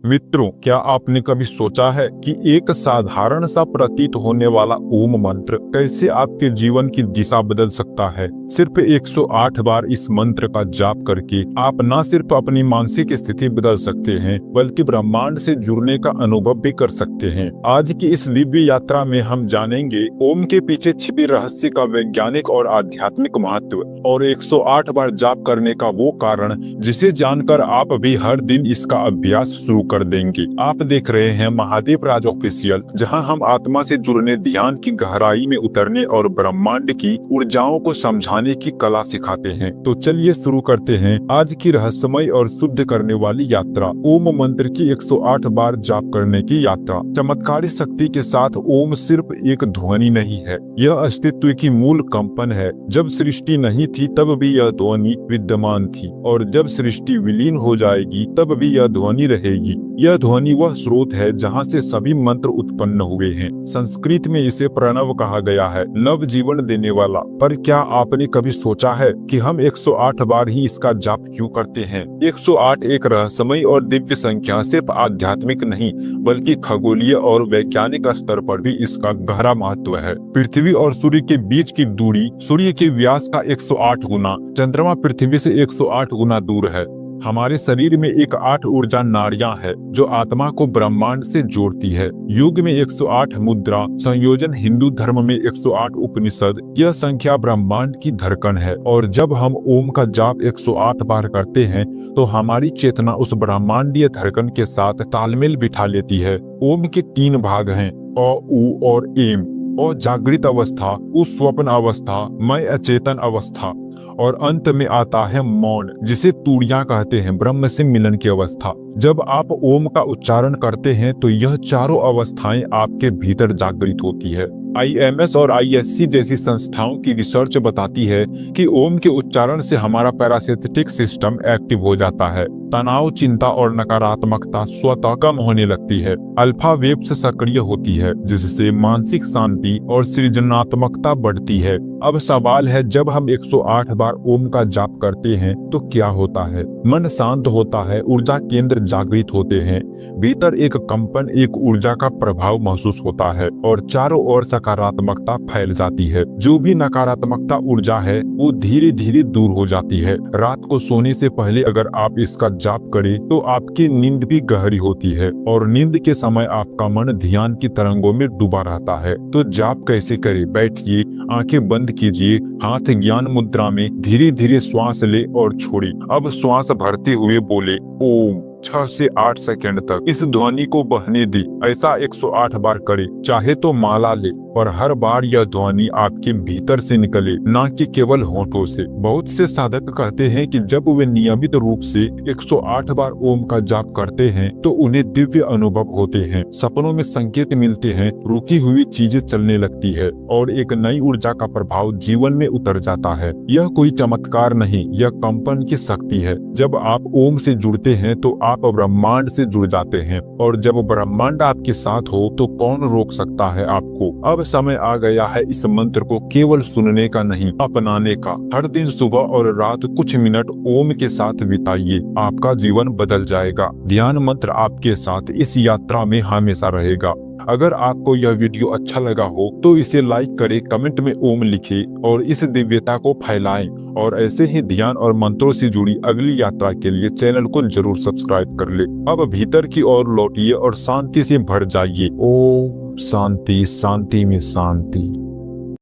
मित्रों, क्या आपने कभी सोचा है कि एक साधारण सा प्रतीत होने वाला ओम मंत्र कैसे आपके जीवन की दिशा बदल सकता है। सिर्फ 108 बार इस मंत्र का जाप करके आप न सिर्फ अपनी मानसिक स्थिति बदल सकते हैं, बल्कि ब्रह्मांड से जुड़ने का अनुभव भी कर सकते हैं। आज की इस दिव्य यात्रा में हम जानेंगे ओम के पीछे छिपी रहस्य का वैज्ञानिक और आध्यात्मिक महत्व और 108 बार जाप करने का वो कारण जिसे जानकर आप भी हर दिन इसका अभ्यास शुरू कर देंगे। आप देख रहे हैं महादेव राज ऑफिशियल, जहां हम आत्मा से जुड़ने, ध्यान की गहराई में उतरने और ब्रह्मांड की ऊर्जाओं को समझाने की कला सिखाते हैं। तो चलिए शुरू करते हैं आज की रहस्यमय और शुद्ध करने वाली यात्रा, ओम मंत्र की 108 बार जाप करने की यात्रा। चमत्कारी शक्ति के साथ ओम सिर्फ एक ध्वनि नहीं है, यह अस्तित्व की मूल कंपन है। जब सृष्टि नहीं थी तब भी यह ध्वनि विद्यमान थी, और जब सृष्टि विलीन हो जाएगी तब भी यह ध्वनि रहेगी। यह ध्वनि वह स्रोत है जहाँ से सभी मंत्र उत्पन्न हुए हैं। संस्कृत में इसे प्रणव कहा गया है, नव जीवन देने वाला। पर क्या आपने कभी सोचा है कि हम 108 बार ही इसका जाप क्यों करते हैं? 108 एक रहस्यमय और दिव्य संख्या सिर्फ आध्यात्मिक नहीं, बल्कि खगोलीय और वैज्ञानिक स्तर पर भी इसका गहरा महत्व है। पृथ्वी और सूर्य के बीच की दूरी सूर्य के व्यास का 108 गुना, चंद्रमा पृथ्वी से 108 गुना दूर है। हमारे शरीर में एक 8 ऊर्जा नाड़ियां है जो आत्मा को ब्रह्मांड से जोड़ती है। युग में 108 मुद्रा संयोजन, हिंदू धर्म में 108 उपनिषद। यह संख्या ब्रह्मांड की धड़कन है, और जब हम ओम का जाप 108 बार करते हैं तो हमारी चेतना उस ब्रह्मांडीय धड़कन के साथ तालमेल बिठा लेती है। ओम के 3 भाग हैं, अ, उ और एम। और जागृत अवस्था, उस स्वप्न अवस्था, मैं अचेतन अवस्था, और अंत में आता है मौन, जिसे तूड़ियां कहते हैं, ब्रह्म से मिलन की अवस्था। जब आप ओम का उच्चारण करते हैं तो यह चारों अवस्थाएं आपके भीतर जागृत होती है। IMS और ISC जैसी संस्थाओं की रिसर्च बताती है कि ओम के उच्चारण से हमारा पैरासिम्पैथिक सिस्टम एक्टिव हो जाता है। तनाव, चिंता और नकारात्मकता स्वतः कम होने लगती है। अल्फा वेव्स सक्रिय होती है, जिससे मानसिक शांति और सृजनात्मकता बढ़ती है। अब सवाल है, जब हम 108 बार ओम का जाप करते हैं तो क्या होता है? मन शांत होता है, ऊर्जा केंद्र जागृत होते हैं, भीतर एक कंपन, एक ऊर्जा का प्रभाव महसूस होता है, और चारों ओर सकारात्मकता फैल जाती है। जो भी नकारात्मकता ऊर्जा है वो धीरे धीरे दूर हो जाती है। रात को सोने से पहले अगर आप इसका जाप करें तो आपकी नींद भी गहरी होती है, और नींद के समय आपका मन ध्यान की तरंगों में डूबा रहता है। तो जाप कैसे करें? बैठिए, आंखें बंद कीजिए, हाथ ज्ञान मुद्रा में धीरे धीरे श्वास ले और छोड़े। अब श्वास भरते हुए बोले ओम 6 से 8 सेकंड तक इस ध्वनि को बहने दी। ऐसा 108 बार करे, चाहे तो माला ले, और हर बार यह ध्वनि आपके भीतर से निकले, न कि केवल होठों से। बहुत से साधक कहते हैं कि जब वे नियमित रूप से 108 बार ओम का जाप करते हैं तो उन्हें दिव्य अनुभव होते हैं, सपनों में संकेत मिलते हैं, रुकी हुई चीजें चलने लगती है, और एक नई ऊर्जा का प्रभाव जीवन में उतर जाता है। यह कोई चमत्कार नहीं, यह कंपन की शक्ति है। जब आप ओम से जुड़ते हैं तो आप ब्रह्मांड से जुड़ जाते हैं, और जब ब्रह्मांड आपके साथ हो तो कौन रोक सकता है आपको? अब समय आ गया है इस मंत्र को केवल सुनने का नहीं, अपनाने का। हर दिन सुबह और रात कुछ मिनट ओम के साथ बिताइए, आपका जीवन बदल जाएगा। ध्यान मंत्र आपके साथ इस यात्रा में हमेशा रहेगा। अगर आपको यह वीडियो अच्छा लगा हो तो इसे लाइक करें, कमेंट में ओम लिखें और इस दिव्यता को फैलाएं। और ऐसे ही ध्यान और मंत्रों से जुड़ी अगली यात्रा के लिए चैनल को जरूर सब्सक्राइब कर ले। अब भीतर की ओर लौटिए और शांति से भर जाइए। ओम शांति, शांति में शांति।